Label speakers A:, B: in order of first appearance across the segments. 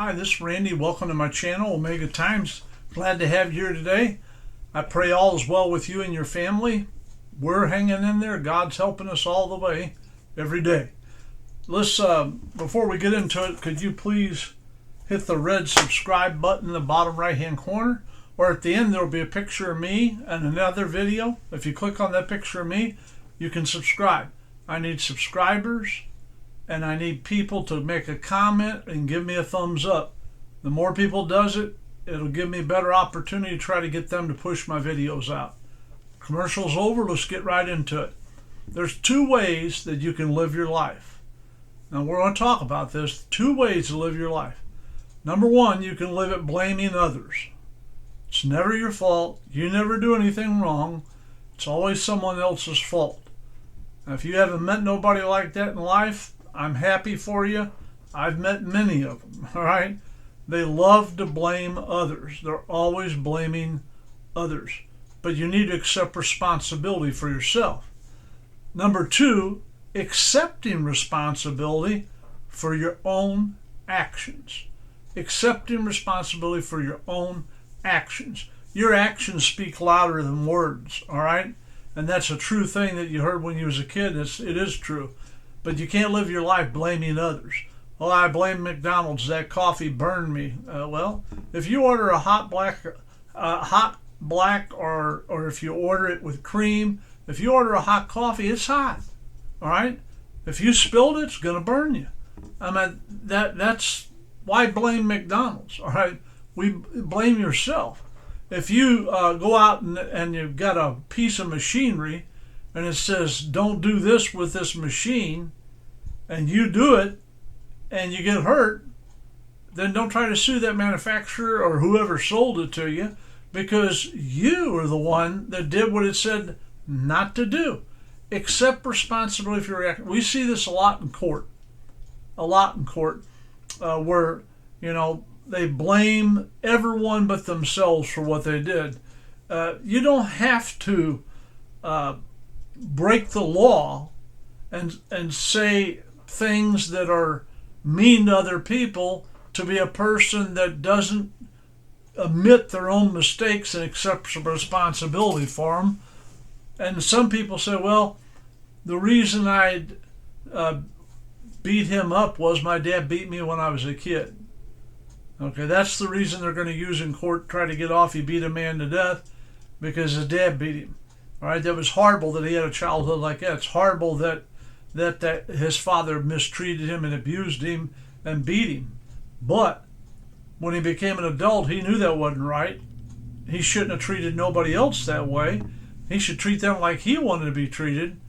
A: Hi, this is Randy. Welcome to my channel, Omega Times. Glad to have you here today. I pray all is well with you and your family. We're hanging in there. God's helping us all the way, every day. Let's, before we get into it, could you please hit the red subscribe button in the bottom right-hand corner? Or at the end, there will be a picture of me and another video. If you click on that picture of me, you can subscribe. I need subscribers. And I need people to make a comment and give me a thumbs up. The more people does it, it'll give me a better opportunity to try to get them to push my videos out. Commercial's over, let's get right into it. There's two ways that you can live your life. Now we're going to talk about this, two ways to live your life. Number one, you can live it blaming others. It's never your fault. You never do anything wrong. It's always someone else's fault. Now, if you haven't met nobody like that in life, I'm happy for you. I've met many of them, all right? They love to blame others. They're always blaming others. But you need to accept responsibility for yourself. Number two, accepting responsibility for your own actions. Accepting responsibility for your own actions. Your actions speak louder than words, all right? And that's a true thing that you heard when you was a kid. It is true. But you can't live your life blaming others. Oh, I blame McDonald's. That coffee burned me. Well, if you order a hot black, or if you order it with cream, if you order a hot coffee, it's hot. All right. If you spilled it, it's gonna burn you. I mean that's why blame McDonald's. All right. We blame yourself. If you go out and you've got a piece of machinery, and it says, don't do this with this machine, and you do it, and you get hurt, then don't try to sue that manufacturer or whoever sold it to you, because you are the one that did what it said not to do. Accept responsibility for your action. We see this a lot in court. Where, they blame everyone but themselves for what they did. You don't have to break the law and say things that are mean to other people to be a person that doesn't admit their own mistakes and accepts responsibility for them. And some people say, well, the reason I beat him up was my dad beat me when I was a kid. Okay, that's the reason they're going to use in court, try to get off. He beat a man to death because his dad beat him. All right, that was horrible that he had a childhood like that. It's horrible that his father mistreated him and abused him and beat him. But when he became an adult, he knew that wasn't right. He shouldn't have treated nobody else that way. He should treat them like he wanted to be treated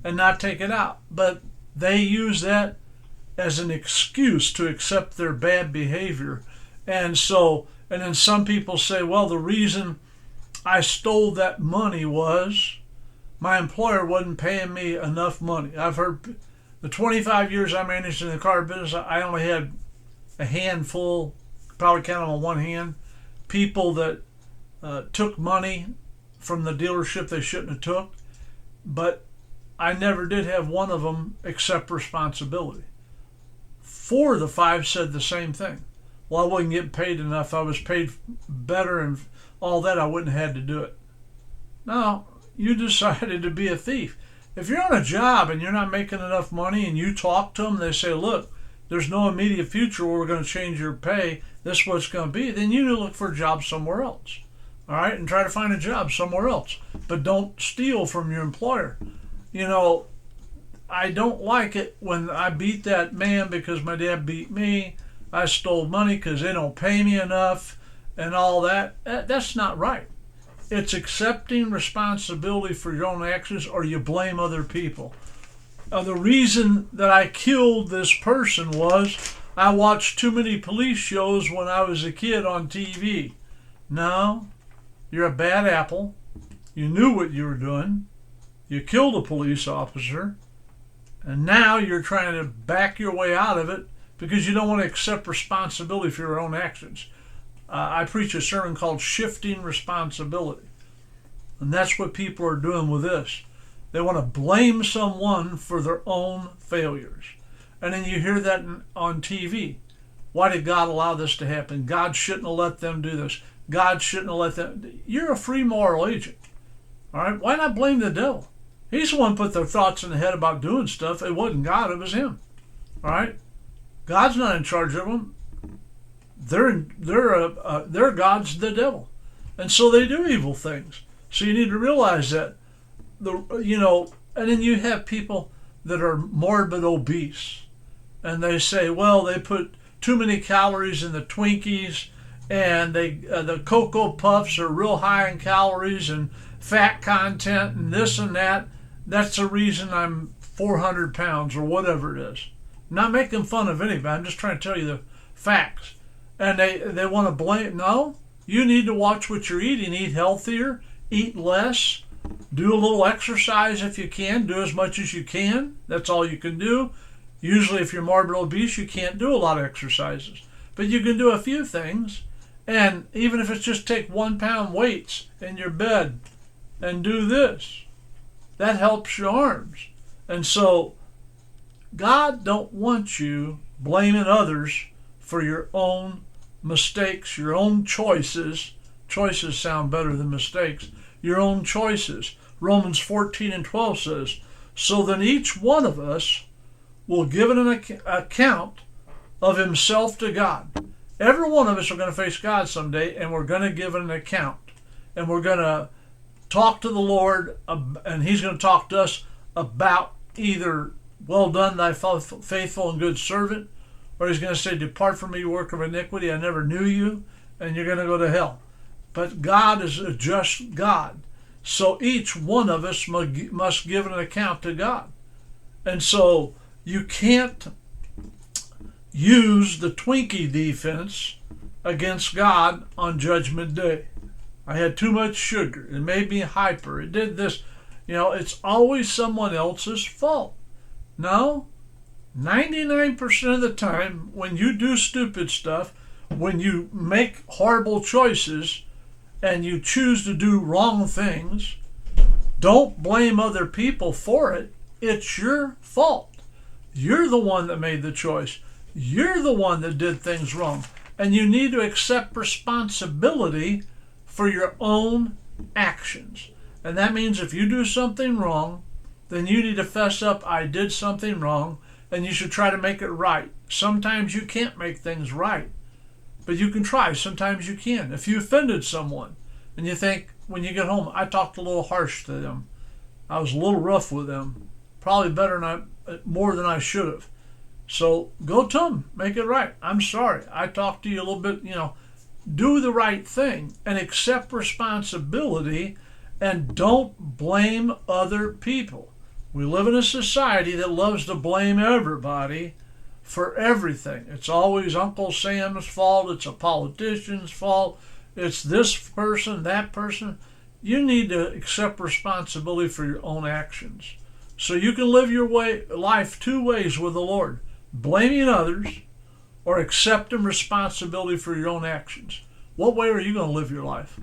A: and not take it out. But they use that as an excuse to accept their bad behavior. And then some people say, well, the reason I stole that money was my employer wasn't paying me enough money. I've heard the 25 years I managed in the car business, I only had a handful, probably count them on one hand, people that took money from the dealership they shouldn't have took. But I never did have one of them accept responsibility. 4 of the 5 said the same thing. Well, I wasn't getting paid enough. I was paid better and all that, I wouldn't have had to do it. No, you decided to be a thief. If you're on a job and you're not making enough money and you talk to them, they say, look, there's no immediate future where we're going to change your pay. This is what it's going to be. Then you need to look for a job somewhere else. All right, and try to find a job somewhere else. But don't steal from your employer. I don't like it when I beat that man because my dad beat me. I stole money because they don't pay me enough. And all that, that's not right. It's accepting responsibility for your own actions, or you blame other people. The reason that I killed this person was I watched too many police shows when I was a kid on TV. No, you're a bad apple. You knew what you were doing. You killed a police officer. And now you're trying to back your way out of it because you don't want to accept responsibility for your own actions. I preach a sermon called Shifting Responsibility. And that's what people are doing with this. They want to blame someone for their own failures. And then you hear that on TV. Why did God allow this to happen? God shouldn't have let them do this. God shouldn't have let them. You're a free moral agent. All right? Why not blame the devil? He's the one put their thoughts in the head about doing stuff. It wasn't God, it was him. All right? God's not in charge of them. Their God's the devil. And so they do evil things. So you need to realize that. And then you have people that are morbid obese. And they say, well, they put too many calories in the Twinkies, and the Cocoa Puffs are real high in calories and fat content and this and that. That's the reason I'm 400 pounds or whatever it is. I'm not making fun of anybody. I'm just trying to tell you the facts. And they want to blame. No, you need to watch what you're eating. Eat healthier, eat less, do a little exercise if you can, do as much as you can. That's all you can do. Usually if you're morbid obese, you can't do a lot of exercises. But you can do a few things. And even if it's just take 1 pound weights in your bed and do this, that helps your arms. And so God don't want you blaming others for your own mistakes, your own choices. Choices sound better than mistakes. Your own choices. Romans 14:12 says, so then each one of us will give an account of himself to God. Every one of us are going to face God someday, and we're going to give an account. And we're going to talk to the Lord, and he's going to talk to us about either, well done, thy faithful and good servant, or he's going to say, depart from me, you work of iniquity, I never knew you, and you're going to go to hell. But God is a just God. So each one of us must give an account to God. And so you can't use the Twinkie defense against God on Judgment Day. I had too much sugar. It made me hyper. It did this. It's always someone else's fault. No, 99% of the time when you do stupid stuff, when you make horrible choices and you choose to do wrong things, don't blame other people for it. It's your fault. You're the one that made the choice. You're the one that did things wrong. And you need to accept responsibility for your own actions. And that means if you do something wrong, then you need to fess up, I did something wrong, and you should try to make it right. Sometimes you can't make things right, but you can try. Sometimes you can. If you offended someone and you think when you get home, I talked a little harsh to them, I was a little rough with them, probably more than I should have. So go to them, make it right. I'm sorry. I talked to you a little bit, do the right thing and accept responsibility and don't blame other people. We live in a society that loves to blame everybody for everything. It's always Uncle Sam's fault. It's a politician's fault. It's this person, that person. You need to accept responsibility for your own actions. So you can live your life two ways with the Lord. Blaming others or accepting responsibility for your own actions. What way are you going to live your life?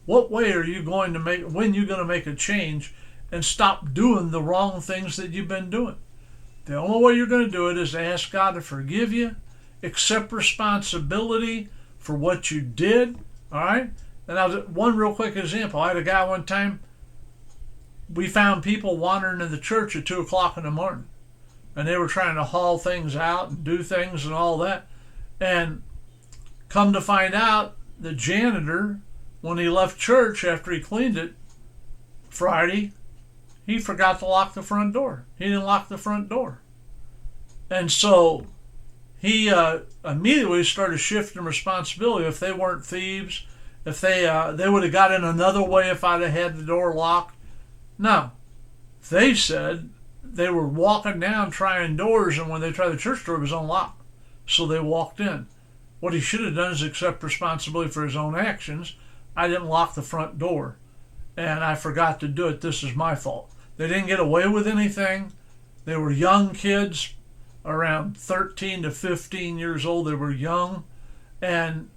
A: What way are you going to make, when you're going to make a change and stop doing the wrong things that you've been doing? The only way you're going to do it is to ask God to forgive you, accept responsibility for what you did, all right? And one real quick example. I had a guy one time, we found people wandering in the church at 2 o'clock in the morning. And they were trying to haul things out and do things and all that. And come to find out, the janitor, when he left church after he cleaned it Friday, he forgot to lock the front door. He didn't lock the front door. And so he immediately started shifting responsibility. If they weren't thieves, if they would have got in another way if I'd have had the door locked. No. They said they were walking down trying doors, and when they tried the church door, it was unlocked. So they walked in. What he should have done is accept responsibility for his own actions. I didn't lock the front door, and I forgot to do it. This is my fault. They didn't get away with anything. They were young kids, around 13 to 15 years old. They were young, and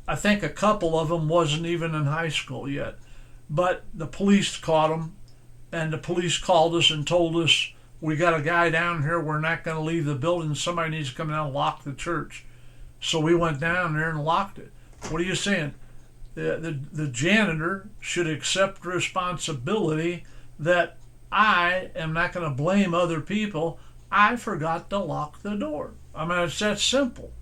A: I think a couple of them wasn't even in high school yet. But the police caught them, and the police called us and told us, we got a guy down here, we're not going to leave the building, somebody needs to come down and lock the church. So we went down there and locked it. What are you saying? The janitor should accept responsibility that I am not going to blame other people. I forgot to lock the door. I mean, it's that simple.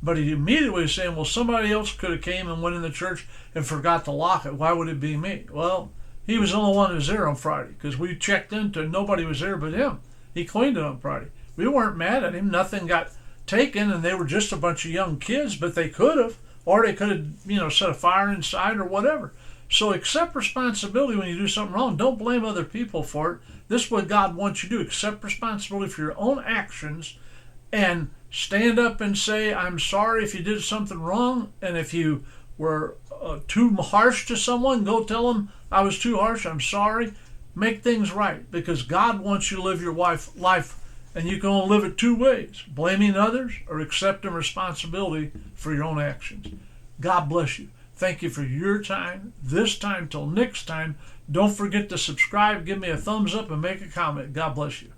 A: But he immediately was saying, well, somebody else could have came and went in the church and forgot to lock it. Why would it be me? Well, he was the only one who was there on Friday because we checked into nobody was there but him. He cleaned it on Friday. We weren't mad at him. Nothing got taken, and they were just a bunch of young kids, but they could have, or they could have, set a fire inside or whatever. So accept responsibility when you do something wrong. Don't blame other people for it. This is what God wants you to do. Accept responsibility for your own actions and stand up and say, I'm sorry if you did something wrong. And if you were too harsh to someone, go tell them I was too harsh. I'm sorry. Make things right, because God wants you to live your life, and you can only live it two ways: blaming others or accepting responsibility for your own actions. God bless you. Thank you for your time. This time till next time, don't forget to subscribe, give me a thumbs up, and make a comment. God bless you.